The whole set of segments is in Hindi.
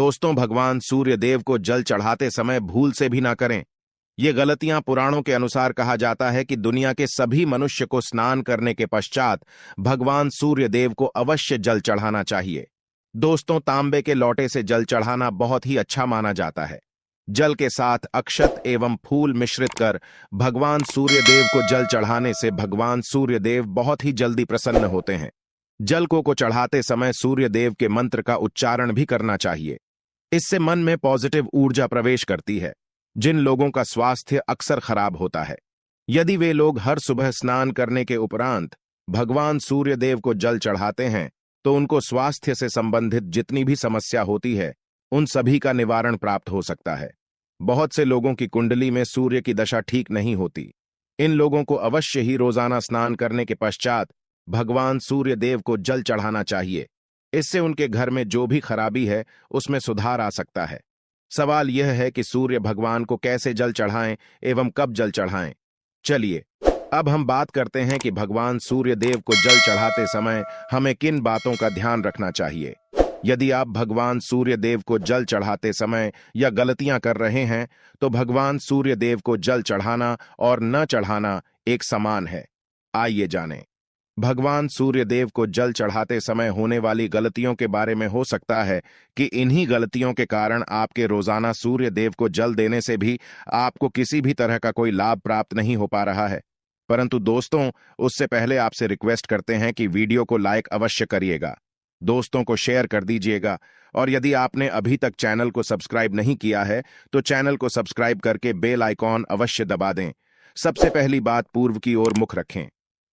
दोस्तों, भगवान सूर्य देव को जल चढ़ाते समय भूल से भी ना करें। ये गलतियां पुराणों के अनुसार कहा जाता है कि दुनिया के सभी मनुष्य को स्नान करने के पश्चात भगवान सूर्य देव को अवश्य जल चढ़ाना चाहिए। दोस्तों, तांबे के लोटे से जल चढ़ाना बहुत ही अच्छा माना जाता है। जल के साथ अक्षत एवं फूल मिश्रित कर भगवान सूर्य देव को जल चढ़ाने से भगवान सूर्य देव बहुत ही जल्दी प्रसन्न होते हैं। जल को चढ़ाते समय सूर्य देव के मंत्र का उच्चारण भी करना चाहिए। इससे मन में पॉजिटिव ऊर्जा प्रवेश करती है। जिन लोगों का स्वास्थ्य अक्सर खराब होता है, यदि वे लोग हर सुबह स्नान करने के उपरांत भगवान सूर्य देव को जल चढ़ाते हैं तो उनको स्वास्थ्य से संबंधित जितनी भी समस्या होती है उन सभी का निवारण प्राप्त हो सकता है। बहुत से लोगों की कुंडली में सूर्य की दशा ठीक नहीं होती। इन लोगों को अवश्य ही रोजाना स्नान करने के पश्चात भगवान सूर्य देव को जल चढ़ाना चाहिए। इससे उनके घर में जो भी खराबी है उसमें सुधार आ सकता है। सवाल यह है कि सूर्य भगवान को कैसे जल चढ़ाएं एवं कब जल चढ़ाएं। चलिए अब हम बात करते हैं कि भगवान सूर्य देव को जल चढ़ाते समय हमें किन बातों का ध्यान रखना चाहिए। यदि आप भगवान सूर्य देव को जल चढ़ाते समय यह गलतियां कर रहे हैं तो भगवान सूर्य देव को जल चढ़ाना और न चढ़ाना एक समान है। आइए जानें। भगवान सूर्य देव को जल चढ़ाते समय होने वाली गलतियों के बारे में हो सकता है कि इन्हीं गलतियों के कारण आपके रोजाना सूर्य देव को जल देने से भी आपको किसी भी तरह का कोई लाभ प्राप्त नहीं हो पा रहा है। परंतु दोस्तों, उससे पहले आपसे रिक्वेस्ट करते हैं कि वीडियो को लाइक अवश्य करिएगा, दोस्तों को शेयर कर दीजिएगा और यदि आपने अभी तक चैनल को सब्सक्राइब नहीं किया है तो चैनल को सब्सक्राइब करके बेल आइकॉन अवश्य दबा दें। सबसे पहली बात, पूर्व की ओर मुख रखें।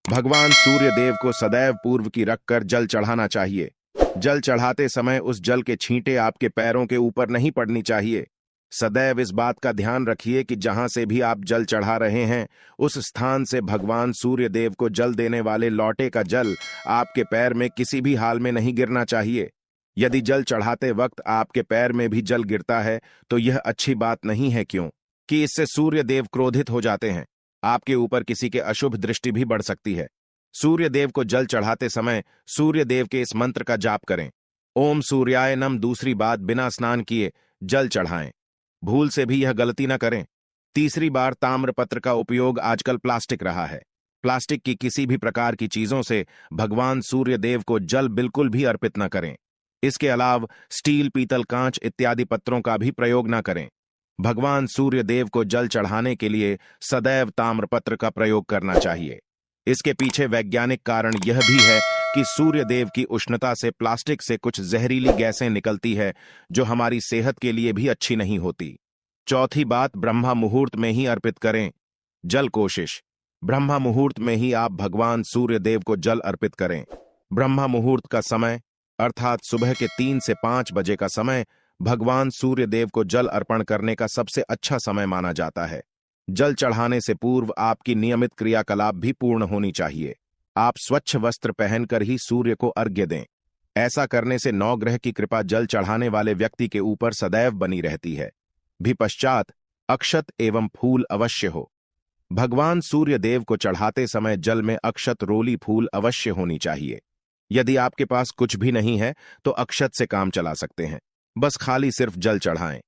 भगवान सूर्य देव को सदैव पूर्व की रखकर जल चढ़ाना चाहिए। जल चढ़ाते समय उस जल के छींटे आपके पैरों के ऊपर नहीं पड़नी चाहिए। सदैव इस बात का ध्यान रखिए कि जहां से भी आप जल चढ़ा रहे हैं उस स्थान से भगवान सूर्य देव को जल देने वाले लोटे का जल आपके पैर में किसी भी हाल में नहीं गिरना चाहिए। यदि जल चढ़ाते वक्त आपके पैर में भी जल गिरता है तो यह अच्छी बात नहीं है, क्योंकि इससे सूर्य देव क्रोधित हो जाते हैं। आपके ऊपर किसी के अशुभ दृष्टि भी बढ़ सकती है। सूर्य देव को जल चढ़ाते समय सूर्य देव के इस मंत्र का जाप करें, ओम सूर्याय नमः। दूसरी बात, बिना स्नान किए जल चढ़ाएं। भूल से भी यह गलती न करें। तीसरी बार, ताम्रपत्र का उपयोग आजकल प्लास्टिक रहा है। प्लास्टिक की किसी भी प्रकार की चीजों से भगवान सूर्य देव को जल बिल्कुल भी अर्पित न करें। इसके अलावा स्टील, पीतल, कांच इत्यादि पत्रों का भी प्रयोग न करें। भगवान सूर्य देव को जल चढ़ाने के लिए सदैव ताम्रपत्र का प्रयोग करना चाहिए। इसके पीछे वैज्ञानिक कारण यह भी है कि सूर्य देव की उष्णता से प्लास्टिक से कुछ जहरीली गैसें निकलती है जो हमारी सेहत के लिए भी अच्छी नहीं होती। चौथी बात, ब्रह्मा मुहूर्त में ही अर्पित करें जल। कोशिश ब्रह्मा मुहूर्त में ही आप भगवान सूर्य देव को जल अर्पित करें। ब्रह्मा मुहूर्त का समय अर्थात सुबह के 3 से 5 बजे का समय भगवान सूर्य देव को जल अर्पण करने का सबसे अच्छा समय माना जाता है। जल चढ़ाने से पूर्व आपकी नियमित क्रियाकलाप भी पूर्ण होनी चाहिए। आप स्वच्छ वस्त्र पहनकर ही सूर्य को अर्घ्य दें। ऐसा करने से नवग्रह की कृपा जल चढ़ाने वाले व्यक्ति के ऊपर सदैव बनी रहती है। भी पश्चात अक्षत एवं फूल अवश्य हो। भगवान सूर्य देव को चढ़ाते समय जल में अक्षत, रोली, फूल अवश्य होनी चाहिए। यदि आपके पास कुछ भी नहीं है तो अक्षत से काम चला सकते हैं। बस खाली सिर्फ जल चढ़ाएं।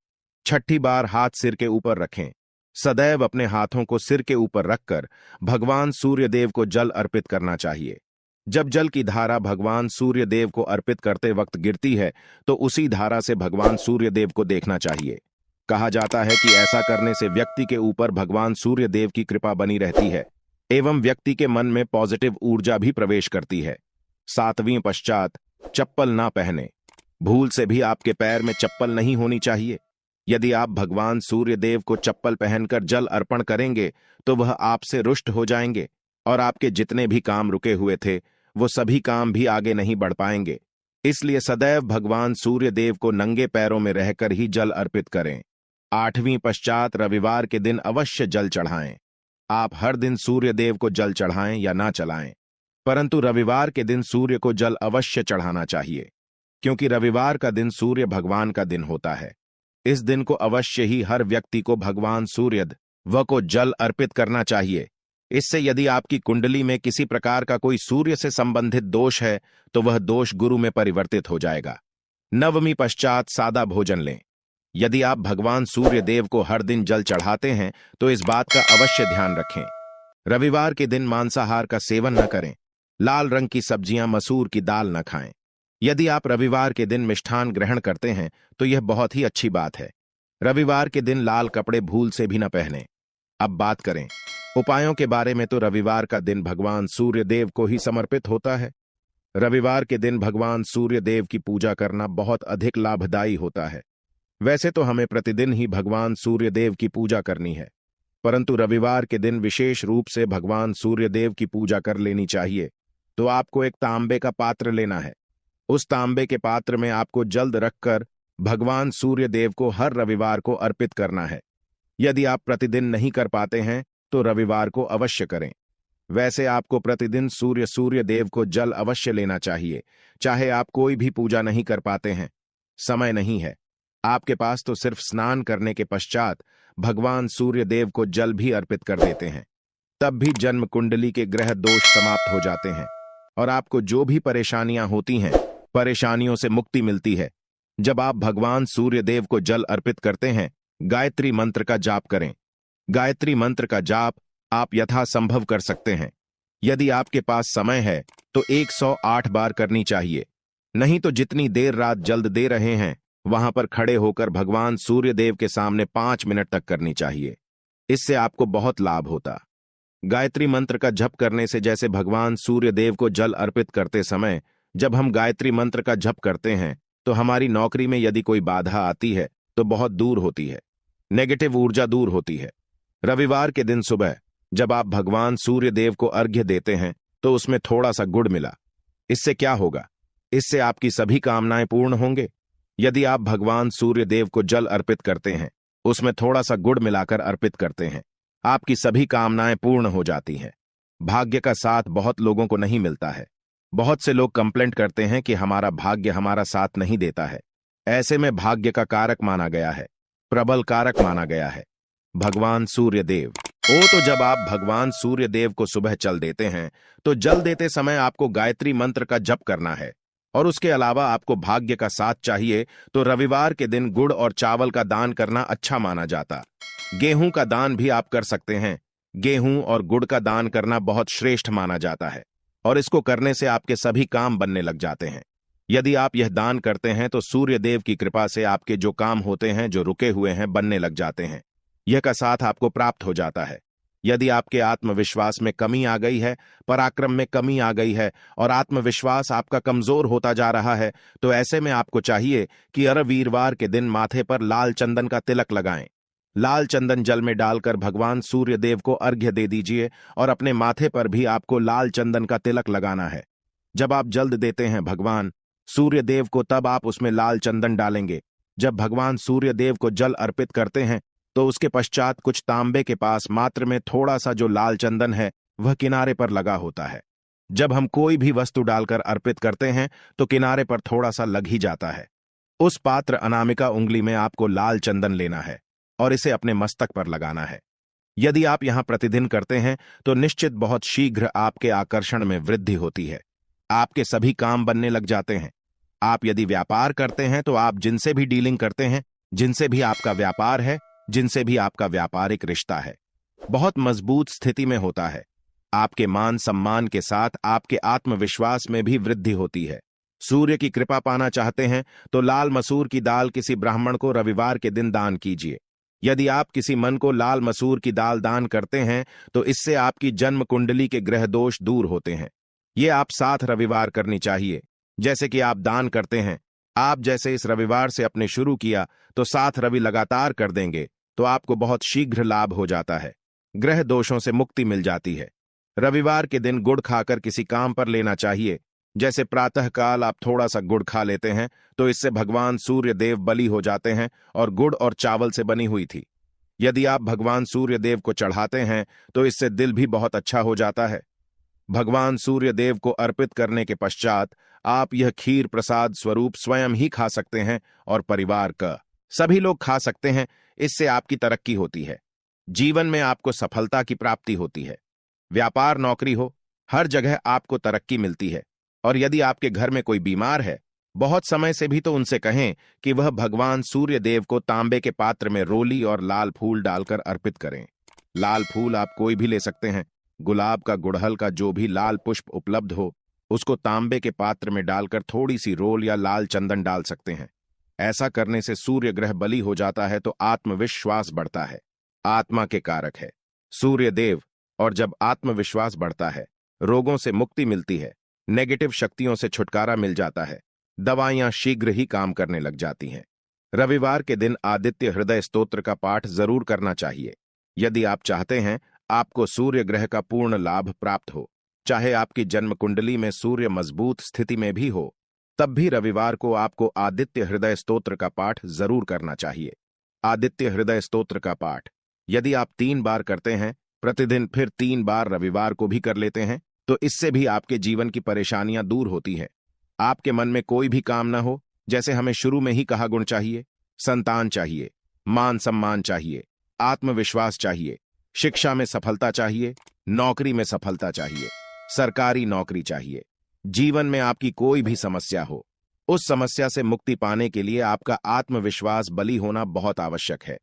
छठी बार, हाथ सिर के ऊपर रखें। सदैव अपने हाथों को सिर के ऊपर रखकर भगवान सूर्य देव को जल अर्पित करना चाहिए। जब जल की धारा भगवान सूर्य देव को अर्पित करते वक्त गिरती है तो उसी धारा से भगवान सूर्य देव को देखना चाहिए। कहा जाता है कि ऐसा करने से व्यक्ति के ऊपर भगवान सूर्य देव की कृपा बनी रहती है एवं व्यक्ति के मन में पॉजिटिव ऊर्जा भी प्रवेश करती है। 7वीं पश्चात, चप्पल ना पहने। भूल से भी आपके पैर में चप्पल नहीं होनी चाहिए। यदि आप भगवान सूर्य देव को चप्पल पहनकर जल अर्पण करेंगे तो वह आपसे रुष्ट हो जाएंगे और आपके जितने भी काम रुके हुए थे वो सभी काम भी आगे नहीं बढ़ पाएंगे। इसलिए सदैव भगवान सूर्य देव को नंगे पैरों में रहकर ही जल अर्पित करें। 8वीं पश्चात, रविवार के दिन अवश्य जल चढ़ाएं। आप हर दिन सूर्य देव को जल चढ़ाएं या ना चढ़ाएं, परंतु रविवार के दिन सूर्य को जल अवश्य चढ़ाना चाहिए, क्योंकि रविवार का दिन सूर्य भगवान का दिन होता है। इस दिन को अवश्य ही हर व्यक्ति को भगवान सूर्य देव को जल अर्पित करना चाहिए। इससे यदि आपकी कुंडली में किसी प्रकार का कोई सूर्य से संबंधित दोष है तो वह दोष गुरु में परिवर्तित हो जाएगा। नवमी पश्चात सादा भोजन लें। यदि आप भगवान सूर्य देव को हर दिन जल चढ़ाते हैं तो इस बात का अवश्य ध्यान रखें। रविवार के दिन मांसाहार का सेवन न करें। लाल रंग की सब्जियां, मसूर की दाल न खाएं। यदि आप रविवार के दिन मिष्ठान ग्रहण करते हैं तो यह बहुत ही अच्छी बात है। रविवार के दिन लाल कपड़े भूल से भी न पहनें। अब बात करें उपायों के बारे में, तो रविवार का दिन भगवान सूर्य देव को ही समर्पित होता है। रविवार के दिन भगवान सूर्य देव की पूजा करना बहुत अधिक लाभदायी होता है। वैसे तो हमें प्रतिदिन ही भगवान सूर्य देव की पूजा करनी है, परंतु रविवार के दिन विशेष रूप से भगवान सूर्य देव की पूजा कर लेनी चाहिए। तो आपको एक तांबे का पात्र लेना है। उस तांबे के पात्र में आपको जल्द रखकर भगवान सूर्य देव को हर रविवार को अर्पित करना है। यदि आप प्रतिदिन नहीं कर पाते हैं तो रविवार को अवश्य करें। वैसे आपको प्रतिदिन सूर्य देव को जल अवश्य लेना चाहिए, चाहे आप कोई भी पूजा नहीं कर पाते हैं, समय नहीं है आपके पास, तो सिर्फ स्नान करने के पश्चात भगवान सूर्य देव को जल भी अर्पित कर देते हैं। तब भी जन्म कुंडली के ग्रह दोष समाप्त हो जाते हैं और आपको जो भी परेशानियां होती हैं, परेशानियों से मुक्ति मिलती है। जब आप भगवान सूर्य देव को जल अर्पित करते हैं, गायत्री मंत्र का जाप करें। गायत्री मंत्र का जाप आप यथासंभव कर सकते हैं। यदि आपके पास समय है तो 108 बार करनी चाहिए, नहीं तो जितनी देर रात जल्द दे रहे हैं वहां पर खड़े होकर भगवान सूर्य देव के सामने 5 मिनट तक करनी चाहिए। इससे आपको बहुत लाभ होता। गायत्री मंत्र का जप करने से, जैसे भगवान सूर्य देव को जल अर्पित करते समय जब हम गायत्री मंत्र का जप करते हैं तो हमारी नौकरी में यदि कोई बाधा आती है तो बहुत दूर होती है, नेगेटिव ऊर्जा दूर होती है। रविवार के दिन सुबह जब आप भगवान सूर्य देव को अर्घ्य देते हैं तो उसमें थोड़ा सा गुड़ मिला। इससे क्या होगा? इससे आपकी सभी कामनाएं पूर्ण होंगे। यदि आप भगवान सूर्य देव को जल अर्पित करते हैं, उसमें थोड़ा सा गुड़ मिलाकर अर्पित करते हैं, आपकी सभी कामनाएं पूर्ण हो जाती हैं। भाग्य का साथ बहुत लोगों को नहीं मिलता है। बहुत से लोग कंप्लेंट करते हैं कि हमारा भाग्य हमारा साथ नहीं देता है। ऐसे में भाग्य का कारक माना गया है, प्रबल कारक माना गया है भगवान सूर्य देव। तो जब आप भगवान सूर्य देव को सुबह जल देते हैं तो जल देते समय आपको गायत्री मंत्र का जप करना है, और उसके अलावा आपको भाग्य का साथ चाहिए तो रविवार के दिन गुड़ और चावल का दान करना अच्छा माना जाता। गेहूं का दान भी आप कर सकते हैं। गेहूं और गुड़ का दान करना बहुत श्रेष्ठ माना जाता है और इसको करने से आपके सभी काम बनने लग जाते हैं। यदि आप यह दान करते हैं तो सूर्य देव की कृपा से आपके जो काम होते हैं, जो रुके हुए हैं, बनने लग जाते हैं। यह का साथ आपको प्राप्त हो जाता है। यदि आपके आत्मविश्वास में कमी आ गई है, पराक्रम में कमी आ गई है और आत्मविश्वास आपका कमजोर होता जा रहा है, तो ऐसे में आपको चाहिए कि हर वीरवार के दिन माथे पर लाल चंदन का तिलक लगाएं। लाल चंदन जल में डालकर भगवान सूर्य देव को अर्घ्य दे दीजिए और अपने माथे पर भी आपको लाल चंदन का तिलक लगाना है। जब आप जल्द देते हैं भगवान सूर्य देव को, तब आप उसमें लाल चंदन डालेंगे। जब भगवान सूर्य देव को जल अर्पित करते हैं तो उसके पश्चात कुछ तांबे के पास मात्र में थोड़ा सा जो लाल चंदन है वह किनारे पर लगा होता है। जब हम कोई भी वस्तु डालकर अर्पित करते हैं तो किनारे पर थोड़ा सा लग ही जाता है। उस पात्र अनामिका उंगली में आपको लाल चंदन लेना है और इसे अपने मस्तक पर लगाना है। यदि आप यहां प्रतिदिन करते हैं तो निश्चित बहुत शीघ्र आपके आकर्षण में वृद्धि होती है। आपके सभी काम बनने लग जाते हैं। आप यदि व्यापार करते हैं तो आप जिनसे भी डीलिंग करते हैं, जिनसे भी आपका व्यापार है, जिनसे भी आपका व्यापारिक रिश्ता है, बहुत मजबूत स्थिति में होता है। आपके मान सम्मान के साथ आपके आत्मविश्वास में भी वृद्धि होती है। सूर्य की कृपा पाना चाहते हैं तो लाल मसूर की दाल किसी ब्राह्मण को रविवार के दिन दान कीजिए। यदि आप किसी मन को लाल मसूर की दाल दान करते हैं तो इससे आपकी जन्म कुंडली के ग्रह दोष दूर होते हैं। ये आप 7 रविवार करनी चाहिए। जैसे कि आप दान करते हैं, आप जैसे इस रविवार से अपने शुरू किया तो 7 रवि लगातार कर देंगे तो आपको बहुत शीघ्र लाभ हो जाता है। ग्रह दोषों से मुक्ति मिल जाती है। रविवार के दिन गुड़ खाकर किसी काम पर लेना चाहिए। जैसे प्रातःकाल आप थोड़ा सा गुड़ खा लेते हैं तो इससे भगवान सूर्य देव बलि हो जाते हैं और गुड़ और चावल से बनी हुई थी। यदि आप भगवान सूर्य देव को चढ़ाते हैं तो इससे दिल भी बहुत अच्छा हो जाता है। भगवान सूर्य देव को अर्पित करने के पश्चात आप यह खीर प्रसाद स्वरूप स्वयं ही खा सकते हैं और परिवार का सभी लोग खा सकते हैं। इससे आपकी तरक्की होती है। जीवन में आपको सफलता की प्राप्ति होती है। व्यापार, नौकरी हो, हर जगह आपको तरक्की मिलती है। और यदि आपके घर में कोई बीमार है बहुत समय से भी तो उनसे कहें कि वह भगवान सूर्य देव को तांबे के पात्र में रोली और लाल फूल डालकर अर्पित करें। लाल फूल आप कोई भी ले सकते हैं। गुलाब का, गुड़हल का, जो भी लाल पुष्प उपलब्ध हो उसको तांबे के पात्र में डालकर थोड़ी सी रोल या लाल चंदन डाल सकते हैं। ऐसा करने से सूर्य ग्रह बली हो जाता है तो आत्मविश्वास बढ़ता है। आत्मा के कारक है सूर्य देव, और जब आत्मविश्वास बढ़ता है रोगों से मुक्ति मिलती है, नेगेटिव शक्तियों से छुटकारा मिल जाता है, दवाइयां शीघ्र ही काम करने लग जाती हैं। रविवार के दिन आदित्य हृदय स्तोत्र का पाठ जरूर करना चाहिए। यदि आप चाहते हैं आपको सूर्य ग्रह का पूर्ण लाभ प्राप्त हो, चाहे आपकी जन्म कुंडली में सूर्य मजबूत स्थिति में भी हो, तब भी रविवार को आपको आदित्य हृदय स्तोत्र का पाठ जरूर करना चाहिए। आदित्य हृदय स्तोत्र का पाठ यदि आप 3 बार करते हैं प्रतिदिन, फिर 3 बार रविवार को भी कर लेते हैं, तो इससे भी आपके जीवन की परेशानियां दूर होती हैं। आपके मन में कोई भी काम ना हो, जैसे हमें शुरू में ही कहा, गुण चाहिए, संतान चाहिए, मान सम्मान चाहिए, आत्मविश्वास चाहिए, शिक्षा में सफलता चाहिए, नौकरी में सफलता चाहिए, सरकारी नौकरी चाहिए, जीवन में आपकी कोई भी समस्या हो, उस समस्या से मुक्ति पाने के लिए आपका आत्मविश्वास बली होना बहुत आवश्यक है।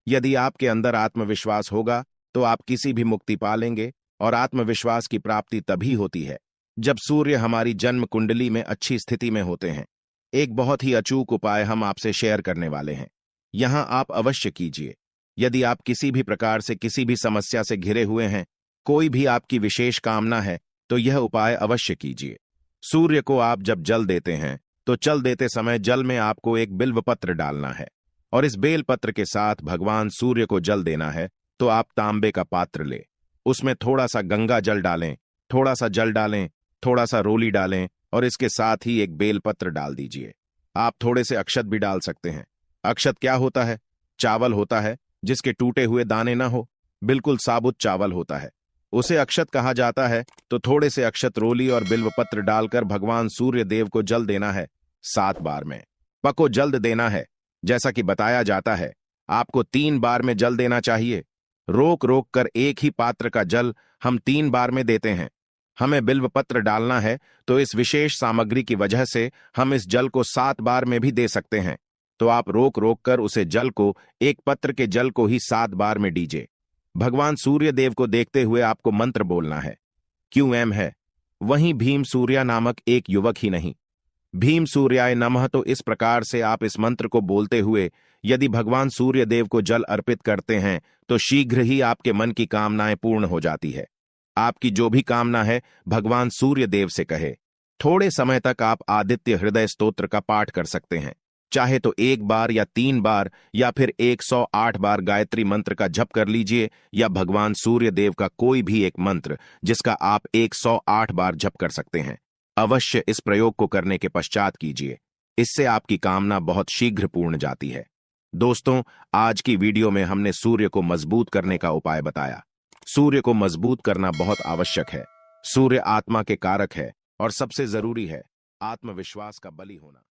यदि आपके अंदर आत्मविश्वास होगा तो आप किसी भी मुक्ति पालेंगे, और आत्मविश्वास की प्राप्ति तभी होती है जब सूर्य हमारी जन्म कुंडली में अच्छी स्थिति में होते हैं। एक बहुत ही अचूक उपाय हम आपसे शेयर करने वाले हैं, यहां आप अवश्य कीजिए। यदि आप किसी भी प्रकार से किसी भी समस्या से घिरे हुए हैं, कोई भी आपकी विशेष कामना है, तो यह उपाय अवश्य कीजिए। सूर्य को आप जब जल देते हैं तो जल देते समय जल में आपको एक बिल्व पत्र डालना है, और इस बेल पत्र के साथ भगवान सूर्य को जल देना है। तो आप तांबे का पात्र ले, उसमें थोड़ा सा गंगा जल डालें, थोड़ा सा जल डालें, थोड़ा सा रोली डालें, और इसके साथ ही एक बेल पत्र डाल दीजिए। आप थोड़े से अक्षत भी डाल सकते हैं। अक्षत क्या होता है? चावल होता है जिसके टूटे हुए दाने ना हो, बिल्कुल साबुत चावल होता है, उसे अक्षत कहा जाता है। तो थोड़े से अक्षत, रोली और बिल्व पत्र डालकर भगवान सूर्य देव को जल देना है 7 बार में। पको जल्द देना है, जैसा कि बताया जाता है आपको 3 बार में जल देना चाहिए। रोक रोक कर एक ही पात्र का जल हम 3 बार में देते हैं। हमें बिल्व पत्र डालना है तो इस विशेष सामग्री की वजह से हम इस जल को 7 बार में भी दे सकते हैं। तो आप रोक रोक कर उसे जल को, एक पत्र के जल को ही 7 बार में दीजिए। भगवान सूर्य देव को देखते हुए आपको मंत्र बोलना है। QM है, वहीं भीम सूर्या नामक एक युवक ही नहीं, भीम सूर्याय नमः। तो इस प्रकार से आप इस मंत्र को बोलते हुए यदि भगवान सूर्य देव को जल अर्पित करते हैं तो शीघ्र ही आपके मन की कामनाएं पूर्ण हो जाती है। आपकी जो भी कामना है भगवान सूर्य देव से कहे। थोड़े समय तक आप आदित्य हृदय स्तोत्र का पाठ कर सकते हैं, चाहे तो 1 बार या 3 बार या फिर 108 बार गायत्री मंत्र का जप कर लीजिए, या भगवान सूर्य देव का कोई भी एक मंत्र जिसका आप 108 बार जप कर सकते हैं। अवश्य इस प्रयोग को करने के पश्चात कीजिए, इससे आपकी कामना बहुत शीघ्र पूर्ण जाती है। दोस्तों, आज की वीडियो में हमने सूर्य को मजबूत करने का उपाय बताया। सूर्य को मजबूत करना बहुत आवश्यक है। सूर्य आत्मा के कारक है और सबसे जरूरी है आत्मविश्वास का बली होना।